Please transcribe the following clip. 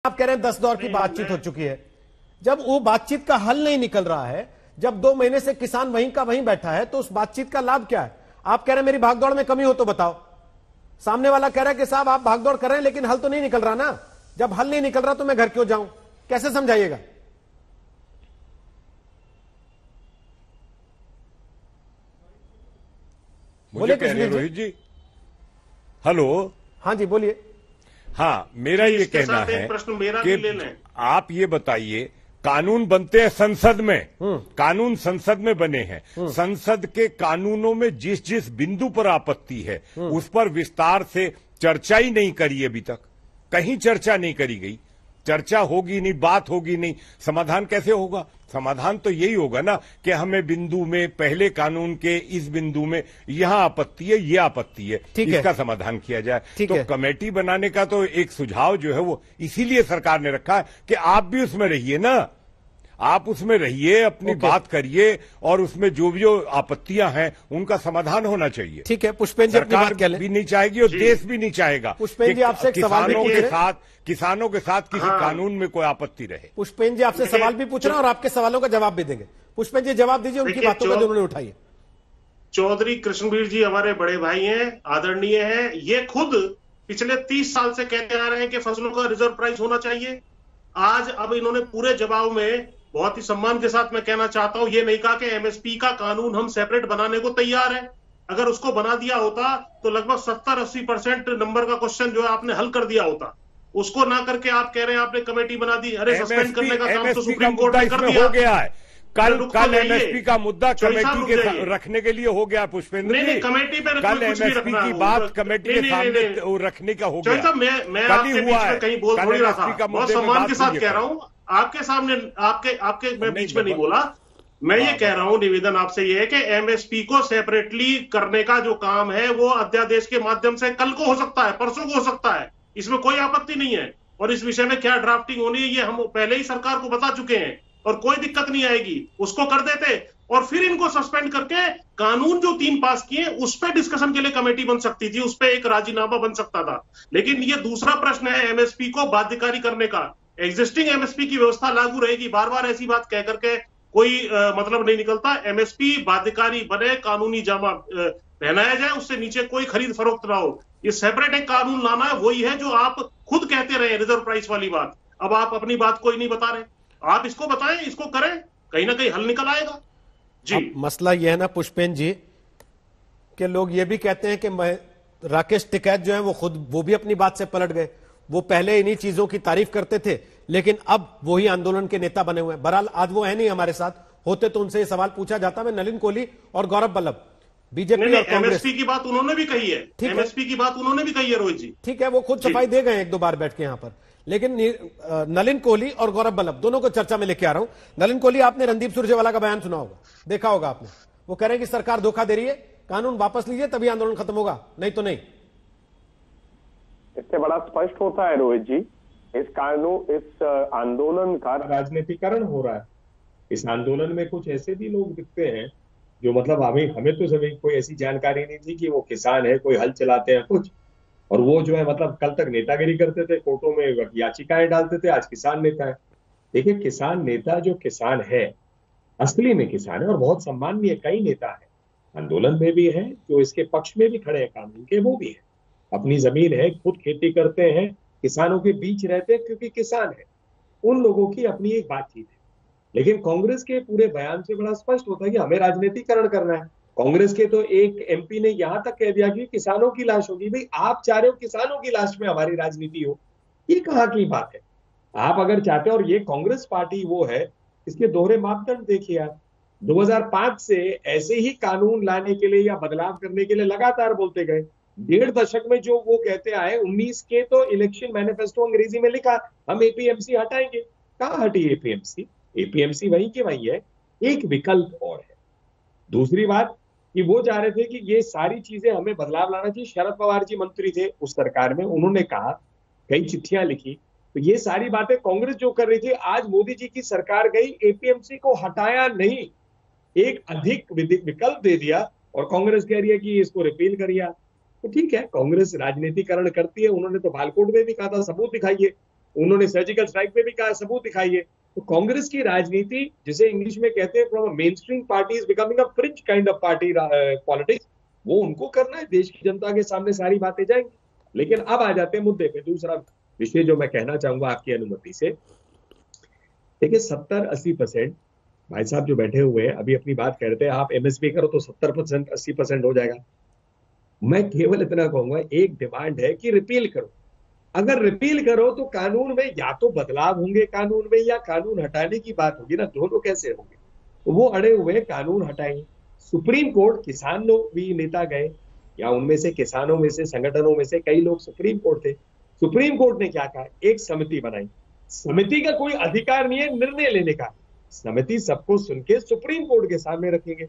आप कह रहे हैं 10 दौर की बातचीत हो चुकी है। जब वो बातचीत का हल नहीं निकल रहा है, जब 2 महीने से किसान वहीं का वहीं बैठा है, तो उस बातचीत का लाभ क्या है? आप कह रहे हैं मेरी भागदौड़ में कमी हो तो बताओ। सामने वाला कह रहा है कि साहब आप भागदौड़ कर रहे हैं लेकिन हल तो नहीं निकल रहा ना। जब हल नहीं निकल रहा तो मैं घर क्यों जाऊं? कैसे समझाइएगा? मुझे कह रहे रोहित जी। हेलो। हाँ जी बोलिए। हाँ, मेरा ये कहना है कि आप ये बताइए, कानून बनते हैं संसद में, कानून संसद में बने हैं, संसद के कानूनों में जिस जिस बिंदु पर आपत्ति है उस पर विस्तार से चर्चा ही नहीं करी अभी तक। कहीं चर्चा नहीं करी गई। चर्चा होगी नहीं, बात होगी नहीं, समाधान कैसे होगा? समाधान तो यही होगा ना कि हमें बिंदु में, पहले कानून के इस बिंदु में यहां आपत्ति है, ये आपत्ति है, इसका समाधान किया जाए। तो कमेटी बनाने का तो एक सुझाव जो है वो इसीलिए सरकार ने रखा है कि आप भी उसमें रहिए ना, आप उसमें रहिए, अपनी बात करिए और उसमें जो भी आपत्तियां हैं उनका समाधान होना चाहिए। ठीक है, पुष्पेंद्र जी अपनी बात कह लें। भी नहीं चाहेगी और देश भी नहीं चाहेगा पुष्पेंद्र जी आपसे एक सवाल किसानों के साथ किसी कानून में कोई आपत्ति रहे। पुष्पेंद्र जी आपसे सवाल भी पूछ रहे हैं और आपके सवालों का जवाब भी देंगे। पुष्पेंद्र जी जवाब दीजिए उनकी बातों का जो उन्होंने उठाई है। चौधरी कृष्णवीर जी हमारे बड़े भाई हैं, आदरणीय हैं। ये खुद पिछले 30 साल से कहते आ रहे हैं कि फसलों का रिजर्व प्राइस होना चाहिए। आज अब इन्होंने पूरे जवाब में बहुत ही सम्मान के साथ मैं कहना चाहता हूं, ये नहीं कहा कि एमएसपी का कानून हम सेपरेट बनाने को तैयार है। अगर उसको बना दिया होता तो लगभग 70-80% नंबर का क्वेश्चन जो है आपने हल कर दिया होता। उसको ना करके आप कह रहे हैं आपने कमेटी बना दी। अरे सस्पेंड करने का काम तो सुप्रीम कोर्ट ने कर दिया। हो गया है। कल एमएसपी का मुद्दा कमेटी के रखने के लिए हो गया पुष्पेंद्र जी। कमेटी पे कल एमएसपी की बात कमेटी के सामने रखने का हो गया। मैं आपके बीच में कहीं बोल थोड़ी रहा था, बहुत सम्मान के साथ कह रहा हूं आपके सामने, आपके मैं बीच में नहीं बोला। मैं ये कह रहा हूं, निवेदन आपसे ये है कि एमएसपी को सेपरेटली करने का जो काम है वो अध्यादेश के माध्यम से कल को हो सकता है, परसों को हो सकता है, इसमें कोई आपत्ति नहीं है। और इस विषय में क्या ड्राफ्टिंग होनी है ये हम पहले ही सरकार को बता चुके हैं और कोई दिक्कत नहीं आएगी। उसको कर देते और फिर इनको सस्पेंड करके कानून जो 3 पास किए उस पर डिस्कशन के लिए कमेटी बन सकती थी, उस पर एक राजीनामा बन सकता था। लेकिन ये दूसरा प्रश्न है एमएसपी को बाध्यकारी करने का। एग्जिस्टिंग एमएसपी की व्यवस्था लागू रहेगी। बार बार ऐसी बात कह करके कोई मतलब नहीं निकलता। एमएसपी बाध्यकारी बने, कानूनी जामा पहनाया जाए, उससे नीचे कोई खरीद फरोख्त ना हो। ये सेपरेट एक कानून लाना है, वही है जो आप खुद कहते रहे रिजर्व प्राइस वाली बात। अब आप अपनी बात कोई नहीं बता रहे, आप इसको बताएं, इसको करें, कहीं ना कहीं हल निकल आएगा जी। मसला यह है ना पुष्पेंद्र जी कि लोग ये भी कहते हैं कि राकेश टिकैत जो है वो भी अपनी बात से पलट गए। वो पहले इन्हीं चीजों की तारीफ करते थे लेकिन अब वही आंदोलन के नेता बने हुए हैं। बहरहाल आज वो है नहीं हमारे साथ, होते तो उनसे ये सवाल पूछा जाता। मैं नलिन कोहली और गौरव वल्लभ, बीजेपी और कांग्रेस। एमएसपी की बात उन्होंने भी कही है, एमएसपी की बात उन्होंने भी कही है रोहित जी। ठीक है, वो खुद सफाई दे गए 1-2 बार बैठ के यहां पर। लेकिन नलिन कोहली और गौरव वल्लभ दोनों को चर्चा में लेके आ रहा हूं। नलिन कोहली, आपने रणदीप सुरजेवाला का बयान सुना होगा, देखा होगा आपने। वो कह रहे हैं कि सरकार धोखा दे रही है, कानून वापस लीजिए तभी आंदोलन खत्म होगा, नहीं तो नहीं। इससे बड़ा स्पष्ट होता है रोहित जी, इस आंदोलन का राजनीतिकरण हो रहा है। इस आंदोलन में कुछ ऐसे भी लोग दिखते हैं जो मतलब हमें तो सभी कोई ऐसी जानकारी नहीं थी कि वो किसान है, कोई हल चलाते हैं कुछ, और वो जो है मतलब कल तक नेतागिरी करते थे, कोर्टों में याचिकाएं डालते थे, आज किसान नेता है। देखिए, किसान नेता जो किसान है, असली में किसान है और बहुत सम्माननीय कई नेता है, आंदोलन में भी है, जो इसके पक्ष में भी खड़े हैं कानून के, वो भी है, अपनी जमीन है, खुद खेती करते हैं, किसानों के बीच रहते हैं क्योंकि किसान है। उन लोगों की अपनी एक बातचीत है। लेकिन कांग्रेस के पूरे बयान से बड़ा स्पष्ट होता है कि हमें राजनीतिकरण करना है। कांग्रेस के तो एक एमपी ने यहां तक कह दिया कि किसानों की लाश होगी। भाई, आप चाह रहे हो किसानों की लाश में हमारी राजनीति हो, ये कहाँ की बात है? आप अगर चाहते हो, और ये कांग्रेस पार्टी वो है, इसके दोहरे मापदंड देखिए आप। 2005 से ऐसे ही कानून लाने के लिए या बदलाव करने के लिए लगातार बोलते गए। 1.5 दशक में जो वो कहते आए, 19 के तो इलेक्शन मैनिफेस्टो अंग्रेजी में लिखा हम एपीएमसी हटाएंगे। कहाँ हटी एपीएमसी? एपीएमसी वहीं की वहीं है, एक विकल्प और है। दूसरी बात कि वो चाह रहे थे कि ये सारी चीजें हमें बदलाव लाना चाहिए। शरद पवार जी मंत्री थे उस सरकार में, उन्होंने कहा, कई चिट्ठियां लिखी, तो ये सारी बातें कांग्रेस जो कर रही थी, आज मोदी जी की सरकार गई, एपीएमसी को हटाया नहीं, एक अधिक विकल्प दे दिया, और कांग्रेस कह रही है कि इसको रिपील करिए। तो ठीक है, कांग्रेस राजनीतिकरण करती है, उन्होंने तो बालकोट में भी कहा था सबूत दिखाइए। उन्होंने सर्जिकल स्ट्राइक पे भी कहा सबूत दिखाइए। तो कांग्रेस की राजनीति, जिसे इंग्लिश में कहते हैं from main stream party is becoming a fringe kind of party politics, वो उनको करना है, देश की जनता के सामने सारी बातें जाएंगी। लेकिन अब आ जाते हैं मुद्दे पे। दूसरा विषय जो मैं कहना चाहूंगा आपकी अनुमति से, देखिए 70-80% भाई साहब जो बैठे हुए हैं अभी अपनी बात कहते हैं, आप एमएसपी करो तो 70% 80% हो जाएगा। मैं केवल इतना कहूंगा, एक डिमांड है कि रिपील करो। अगर रिपील करो तो कानून में या तो बदलाव होंगे कानून में, या कानून हटाने की बात होगी ना, दोनों कैसे होंगे? तो वो अड़े हुए कानून हटाएंगे। सुप्रीम कोर्ट, किसान लोग भी नेता गए, या उनमें से किसानों में से संगठनों में से कई लोग सुप्रीम कोर्ट थे। सुप्रीम कोर्ट ने क्या कहा? एक समिति बनाई। समिति का कोई अधिकार नहीं है निर्णय लेने का, समिति सबको सुन के सुप्रीम कोर्ट के सामने रखेंगे।